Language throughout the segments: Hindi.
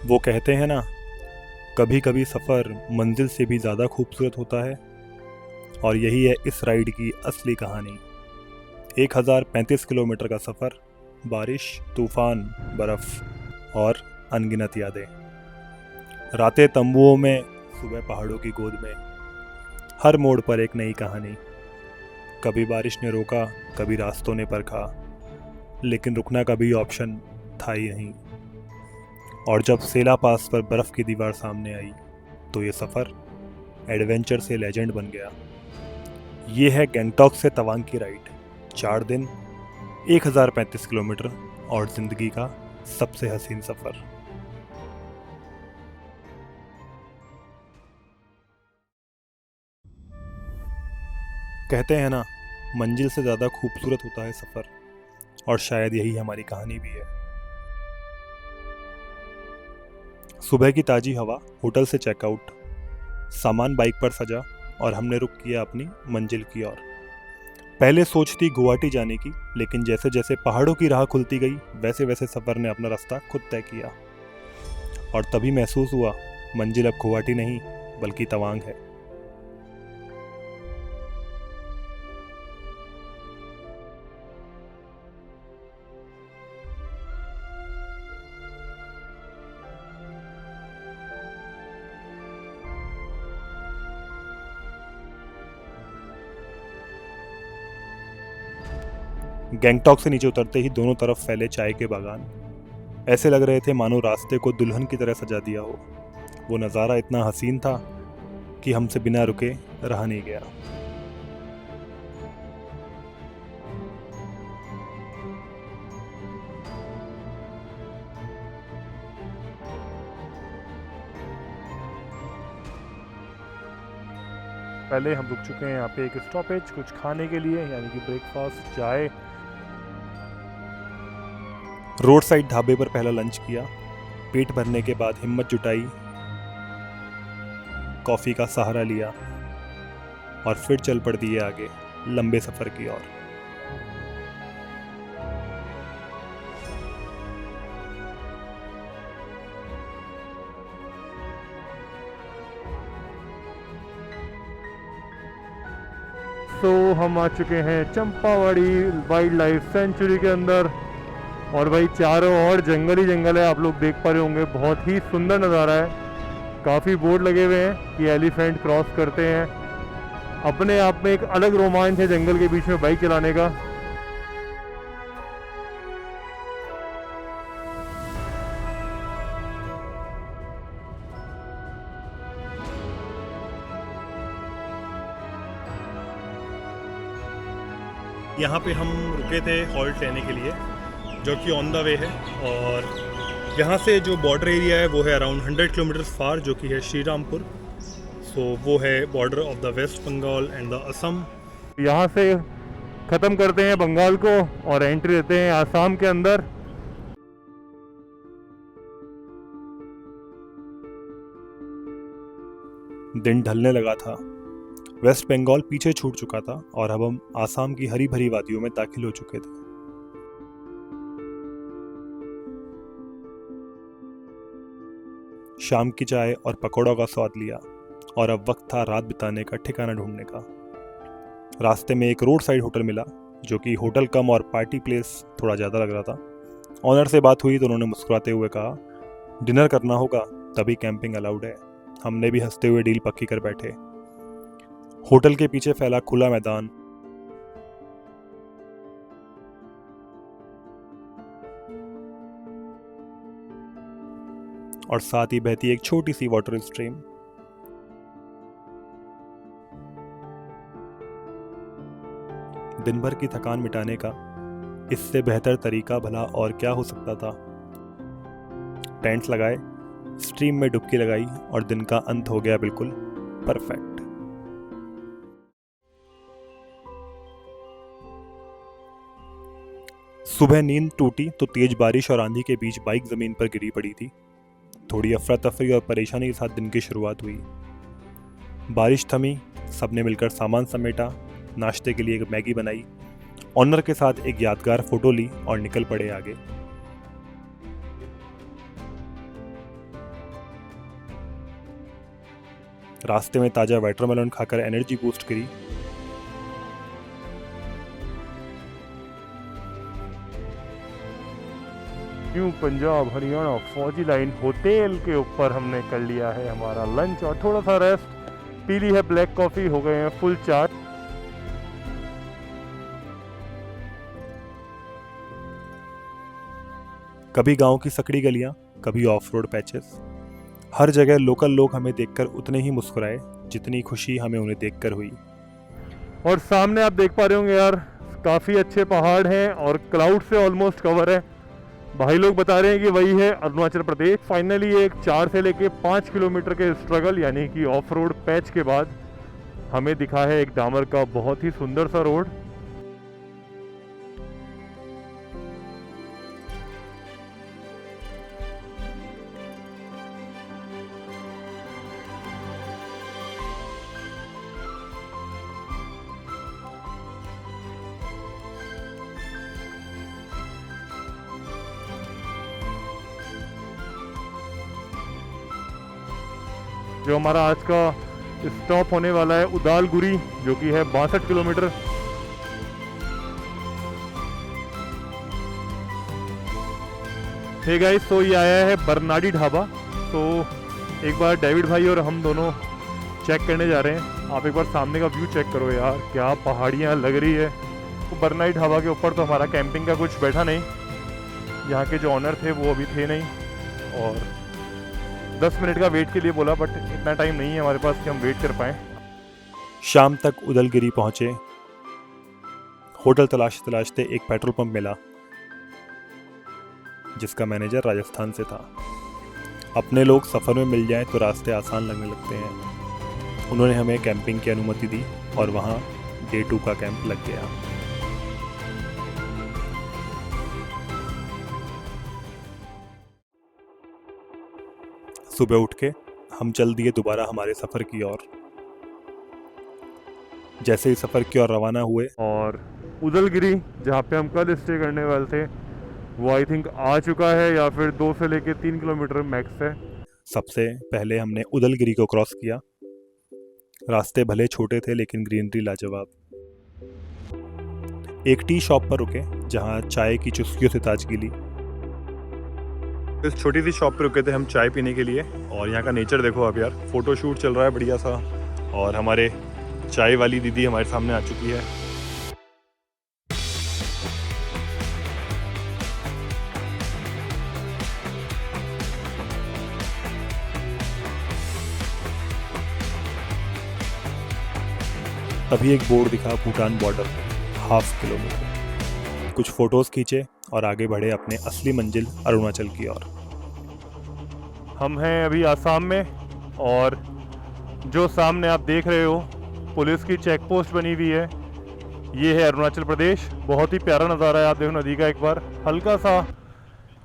वो कहते हैं ना, कभी कभी सफ़र मंजिल से भी ज़्यादा खूबसूरत होता है। और यही है इस राइड की असली कहानी। 1035 किलोमीटर का सफ़र, बारिश, तूफान, बर्फ़ और अनगिनत यादें। रातें तंबुओं में, सुबह पहाड़ों की गोद में। हर मोड़ पर एक नई कहानी। कभी बारिश ने रोका, कभी रास्तों ने परखा, लेकिन रुकना का भी ऑप्शन था ही नहीं। और जब सेला पास पर बर्फ़ की दीवार सामने आई, तो ये सफ़र एडवेंचर से लेजेंड बन गया। ये है गैंगटॉक से तवांग की राइड। 4 दिन, 1035 किलोमीटर और ज़िंदगी का सबसे हसीन सफ़र। कहते हैं ना, मंजिल से ज़्यादा खूबसूरत होता है सफ़र। और शायद यही हमारी कहानी भी है। सुबह की ताज़ी हवा, होटल से चेकआउट, सामान बाइक पर सजा और हमने रुक किया अपनी मंजिल की ओर। पहले सोच थी गुवाहाटी जाने की, लेकिन जैसे जैसे पहाड़ों की राह खुलती गई, वैसे वैसे सफ़र ने अपना रास्ता खुद तय किया। और तभी महसूस हुआ, मंजिल अब गुवाहाटी नहीं बल्कि तवांग है। गैंगटॉक से नीचे उतरते ही दोनों तरफ फैले चाय के बागान। ऐसे लग रहे थे मानो रास्ते को दुल्हन की तरह सजा दिया हो। वो नज़ारा इतना हसीन था कि हमसे बिना रुके रहा नहीं गया। पहले हम रुक चुके हैं यहाँ पे एक स्टॉपेज कुछ खाने के लिए, यानी कि ब्रेकफास्ट, चाय। रोड साइड ढाबे पर पहला लंच किया। पेट भरने के बाद हिम्मत जुटाई, कॉफ़ी का सहारा लिया और फिर चल पड़ दिए आगे, लंबे सफ़र की ओर। तो हम आ चुके हैं चंपावड़ी वाइल्ड लाइफ सेंचुरी के अंदर। और भाई चारों ओर जंगल ही जंगल है, आप लोग देख पा रहे होंगे। बहुत ही सुंदर नज़ारा है। काफ़ी बोर्ड लगे हुए हैं कि एलिफेंट क्रॉस करते हैं। अपने आप में एक अलग रोमांच है जंगल के बीच में बाइक चलाने का। यहाँ पे हम रुके थे हॉल्ट लेने के लिए, जो कि ऑन द वे है। और यहाँ से जो बॉर्डर एरिया है वो है अराउंड 100 किलोमीटर फार, जो कि है श्रीरामपुर। सो वो है border of the West Bengal and the Assam. यहाँ से ख़त्म करते हैं बंगाल को और एंट्री लेते हैं आसाम के अंदर। दिन ढलने लगा था। वेस्ट बंगाल पीछे छूट चुका था और अब हम आसाम की हरी भरी वादियों में दाखिल हो चुके थे। शाम की चाय और पकौड़ों का स्वाद लिया और अब वक्त था रात बिताने का ठिकाना ढूंढने का। रास्ते में एक रोड साइड होटल मिला, जो कि होटल कम और पार्टी प्लेस थोड़ा ज़्यादा लग रहा था। ऑनर से बात हुई तो उन्होंने मुस्कुराते हुए कहा, डिनर करना होगा तभी कैंपिंग अलाउड है। हमने भी हंसते हुए डील पक्की कर बैठे। होटल के पीछे फैला खुला मैदान, और साथ ही बहती एक छोटी सी वाटर स्ट्रीम। दिन भर की थकान मिटाने का इससे बेहतर तरीका भला और क्या हो सकता था। टेंट्स लगाए, स्ट्रीम में डुबकी लगाई और दिन का अंत हो गया बिल्कुल परफेक्ट। सुबह नींद टूटी तो तेज बारिश और आंधी के बीच बाइक जमीन पर गिरी पड़ी थी। थोड़ी अफरा तफरी और परेशानी के साथ दिन की शुरुआत हुई। बारिश थमी, सबने मिलकर सामान समेटा, नाश्ते के लिए एक मैगी बनाई, ऑनर के साथ एक यादगार फोटो ली और निकल पड़े आगे। रास्ते में ताज़ा वाटरमेलन खाकर एनर्जी बूस्ट करी। न्यू पंजाब हरियाणा फौजी लाइन होटल के ऊपर हमने कर लिया है हमारा लंच और थोड़ा सा रेस्ट, पी ली है ब्लैक कॉफ़ी, हो गए हैं फुल चार्ज। कभी गांव की सकड़ी गलियां, कभी ऑफ रोड पैचेस, हर जगह लोकल लोग हमें देखकर उतने ही मुस्कुराए जितनी खुशी हमें उन्हें देखकर हुई। और सामने आप देख पा रहे होंगे यार, काफ़ी अच्छे पहाड़ हैं और क्लाउड से ऑलमोस्ट कवर है। भाई लोग बता रहे हैं कि वही है अरुणाचल प्रदेश। फाइनली एक 4 से लेके 5 किलोमीटर के स्ट्रगल यानी कि ऑफ रोड पैच के बाद हमें दिखा है एक डामर का बहुत ही सुंदर सा रोड। जो हमारा आज का स्टॉप होने वाला है उदालगुरी, जो कि है 62 किलोमीटर। हे गाइस, तो ये आया है बरनाडी ढाबा। तो एक बार डेविड भाई और हम दोनों चेक करने जा रहे हैं। आप एक बार सामने का व्यू चेक करो यार, क्या पहाड़ियाँ लग रही है। तो बरनाडी ढाबा के ऊपर तो हमारा कैंपिंग का कुछ बैठा नहीं, यहाँ के जो ऑनर थे वो अभी थे नहीं, और 10 मिनट का वेट के लिए बोला, बट इतना टाइम नहीं है हमारे पास कि हम वेट कर पाएँ। शाम तक उदलगिरी पहुंचे। होटल तलाशते तलाशते एक पेट्रोल पंप मिला जिसका मैनेजर राजस्थान से था। अपने लोग सफ़र में मिल जाएं तो रास्ते आसान लगने लगते हैं। उन्होंने हमें कैंपिंग की अनुमति दी और वहाँ डे 2 का कैंप लग गया। सुबह उठ के हम चल दिए दोबारा हमारे सफ़र की ओर। जैसे ही सफ़र की ओर रवाना हुए, और उदलगिरी जहाँ पे हम कल स्टे करने वाले थे वो आई थिंक आ चुका है, या फिर 2 से लेके 3 किलोमीटर मैक्स है। सबसे पहले हमने उदलगिरी को क्रॉस किया। रास्ते भले छोटे थे लेकिन ग्रीनरी लाजवाब। एक टी शॉप पर रुके जहाँ चाय की चुस्कियों से ताजगी ली। इस छोटी सी शॉप पर रुके थे हम चाय पीने के लिए, और यहाँ का नेचर देखो आप यार। फोटो शूट चल रहा है बढ़िया सा, और हमारे चाय वाली दीदी हमारे सामने आ चुकी है। तभी एक बोर्ड दिखा, भूटान बॉर्डर, 1/2 किलोमीटर। कुछ फोटोज खींचे और आगे बढ़े अपने असली मंजिल अरुणाचल की ओर। हम हैं अभी आसाम में, और जो सामने आप देख रहे हो पुलिस की चेक पोस्ट बनी हुई है, ये है अरुणाचल प्रदेश। बहुत ही प्यारा नज़ारा है। आप देखो नदी का एक बार हल्का सा,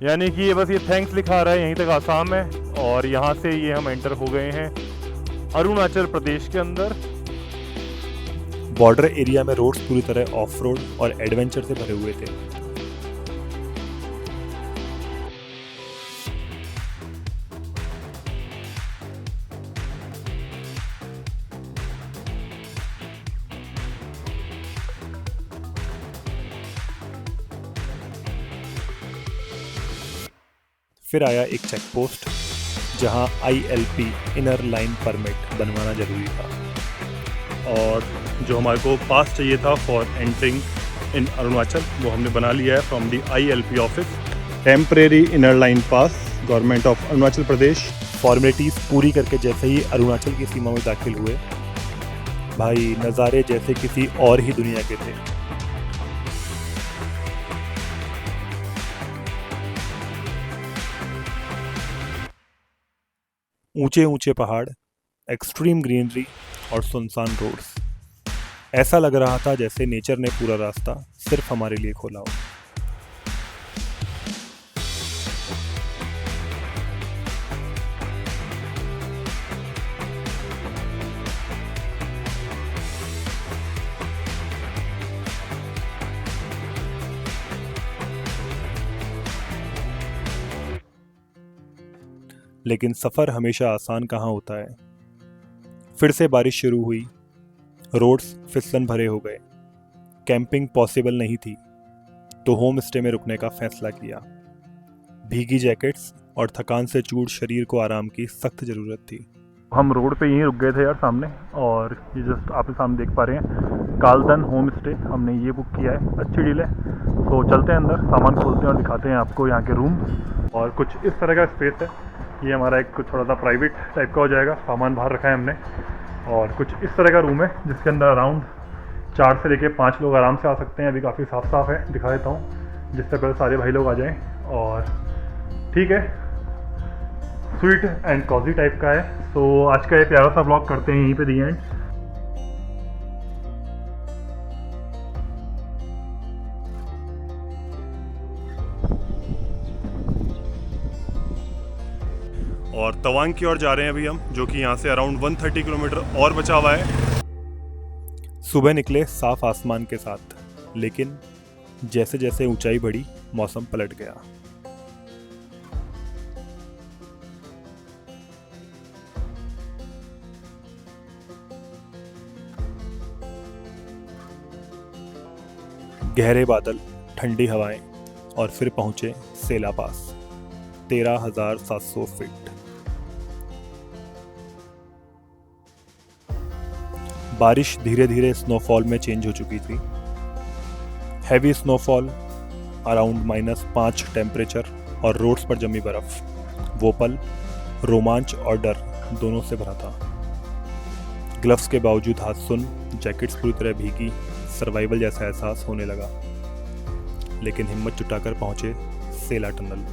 यानी कि ये बस ये थैंक्स लिखा रहा है, यहीं तक आसाम है, और यहाँ से ये हम एंटर हो गए हैं अरुणाचल प्रदेश के अंदर। बॉर्डर एरिया में रोड्स पूरी तरह ऑफ रोड और एडवेंचर से भरे हुए थे। फिर आया एक चेक पोस्ट जहां ILP इनर लाइन परमिट बनवाना जरूरी था, और जो हमारे को पास चाहिए था फॉर एंटरिंग इन अरुणाचल वो हमने बना लिया है from the ILP office. Temporary inner line pass, government of Arunachal Pradesh. Formalities पूरी करके जैसे ही अरुणाचल की सीमा में दाखिल हुए, भाई नज़ारे जैसे किसी और ही दुनिया के थे। ऊंचे ऊंचे पहाड़, एक्सट्रीम ग्रीनरी और सुनसान रोड्स। ऐसा लग रहा था जैसे नेचर ने पूरा रास्ता सिर्फ हमारे लिए खोला हो। लेकिन सफ़र हमेशा आसान कहाँ होता है। फिर से बारिश शुरू हुई, रोड्स फिसलन भरे हो गए। कैंपिंग पॉसिबल नहीं थी, तो होम स्टे में रुकने का फैसला किया। भीगी जैकेट्स और थकान से चूर शरीर को आराम की सख्त ज़रूरत थी। हम रोड पे यहीं रुक गए थे यार सामने, और ये जस्ट आप सामने देख पा रहे हैं कालदन होम स्टे, हमने ये बुक किया है, अच्छी डील है। तो चलते हैं अंदर, सामान खोलते हैं और दिखाते हैं आपको यहाँ के रूम। और कुछ इस तरह का स्पेस है, ये हमारा एक थोड़ा सा प्राइवेट टाइप का हो जाएगा, सामान बाहर रखा है हमने। और कुछ इस तरह का रूम है जिसके अंदर अराउंड 4 से लेके 5 लोग आराम से आ सकते हैं। अभी काफ़ी साफ है, दिखा देता हूँ जिससे पहले सारे भाई लोग आ जाएं। और ठीक है, स्वीट एंड कॉजी टाइप का है। तो आज का ये प्यारा सा ब्लॉग करते हैं यहीं पे दी एंड। और तवांग की ओर जा रहे हैं अभी हम, जो कि यहाँ से अराउंड 130 किलोमीटर और बचा हुआ है। सुबह निकले साफ आसमान के साथ, लेकिन जैसे जैसे ऊंचाई बढ़ी मौसम पलट गया। गहरे बादल, ठंडी हवाएं और फिर पहुंचे सेला पास, 13,700 फीट। बारिश धीरे धीरे स्नोफॉल में चेंज हो चुकी थी। हैवी स्नोफॉल, अराउंड -5 टेम्परेचर और रोड्स पर जमी बर्फ। वो पल रोमांच और डर दोनों से भरा था। ग्लव्स के बावजूद हाथ सुन, जैकेट्स पूरी तरह भीगी, सर्वाइवल जैसा एहसास होने लगा। लेकिन हिम्मत जुटाकर पहुंचे सेला टनल।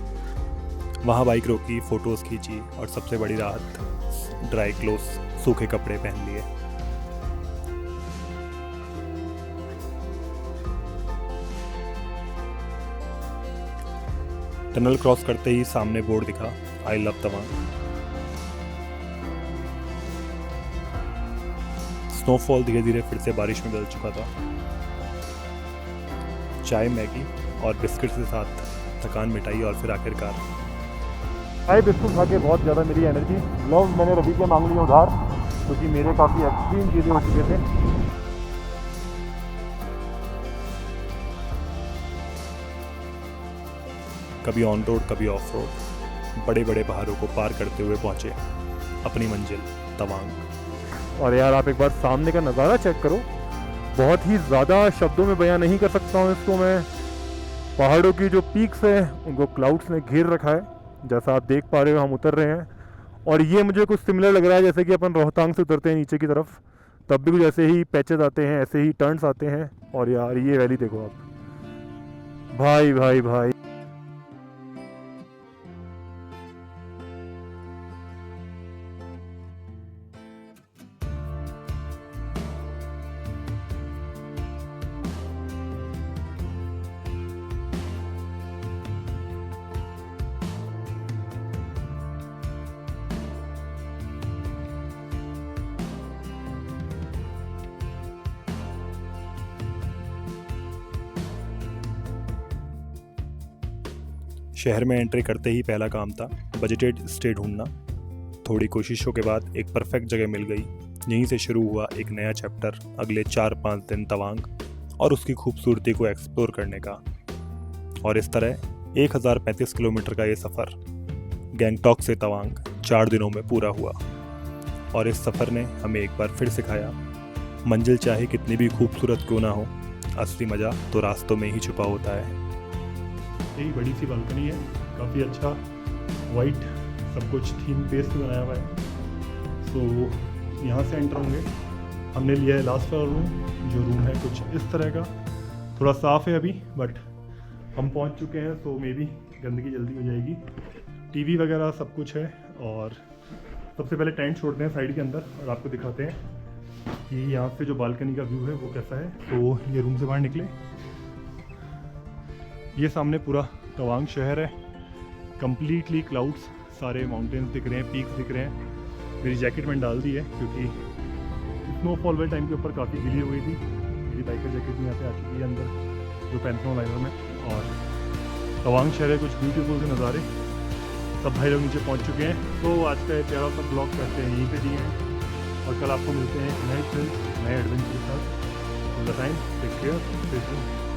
वहां बाइक रोकी, फोटोज खींची और सबसे बड़ी राहत, ड्राई क्लोथ्स, सूखे कपड़े पहन लिए। टनल क्रॉस करते ही सामने बोर्ड दिखा, आई लव तवांग। स्नोफॉल धीरे धीरे फिर से बारिश में बदल चुका था। चाय, मैगी और बिस्किट के साथ थकान मिटाई और फिर आखिरकार चाय बिस्कुट खा के बहुत ज़्यादा मेरी एनर्जी लव मैंने रवि के मांग ली उधार, क्योंकि मेरे काफ़ी एक्सट्रीम चीज़ें हो चुके थे। कभी ऑन रोड कभी ऑफ रोड, बड़े बड़े पहाड़ों को पार करते हुए पहुंचे अपनी मंजिल तवांग। और यार आप एक बार सामने का नज़ारा चेक करो, बहुत ही ज़्यादा शब्दों में बयां नहीं कर सकता हूँ इसको मैं। पहाड़ों की जो पीक्स हैं उनको क्लाउड्स ने घेर रखा है, जैसा आप देख पा रहे हो हम उतर रहे हैं। और ये मुझे कुछ सिमिलर लग रहा है जैसे कि अपन रोहतांग से उतरते हैं नीचे की तरफ, तब भी कुछ ऐसे ही पैचेस आते हैं, ऐसे ही टर्न्स आते हैं। और यार ये वैली देखो आप, भाई भाई भाई। शहर में एंट्री करते ही पहला काम था बजटेड स्टे ढूंढना। थोड़ी कोशिशों के बाद एक परफेक्ट जगह मिल गई। यहीं से शुरू हुआ एक नया चैप्टर, अगले 4-5 दिन तवांग और उसकी खूबसूरती को एक्सप्लोर करने का। और इस तरह 1035 किलोमीटर का ये सफ़र गैंगटॉक से तवांग 4 दिनों में पूरा हुआ। और इस सफ़र ने हमें एक बार फिर सिखाया, मंजिल चाहे कितनी भी खूबसूरत क्यों ना हो, असली मज़ा तो रास्तों में ही छुपा होता है। यही बड़ी सी बालकनी है, काफ़ी अच्छा वाइट सब कुछ थीम बेस पे बनाया हुआ है। सो यहाँ से एंटर होंगे। हमने लिया है लास्ट वाला रूम, जो रूम है कुछ इस तरह का, थोड़ा साफ़ है अभी, बट हम पहुँच चुके हैं, सो मे बी गंदगी जल्दी हो जाएगी। टीवी वगैरह सब कुछ है। और सबसे पहले टेंट छोड़ते हैं साइड के अंदर और आपको दिखाते हैं कि यहाँ से जो बालकनी का व्यू है वो कैसा है। तो ये रूम से बाहर निकले, ये सामने पूरा तवांग शहर है, कम्प्लीटली क्लाउड्स, सारे माउंटेन्स दिख रहे हैं, पीक्स दिख रहे हैं। मेरी जैकेट मैंने डाल दी है क्योंकि स्नोफॉल वाले टाइम के ऊपर काफ़ी गिली हो गई थी। मेरी बाइकर जैकेट भी यहाँ पे आ चुकी है अंदर, जो पहनता हूँ लाइनर में। और तवांग शहर है, कुछ ब्यूटीफुल से नज़ारे। सब भाई लोग नीचे पहुँच चुके हैं। तो आज का प्यारा सा ब्लॉग करते हैं यहीं पे दिए हैं। और कल आपको मिलते हैं एक नए ट्रिप नए एडवेंचर के साथ। Time take care.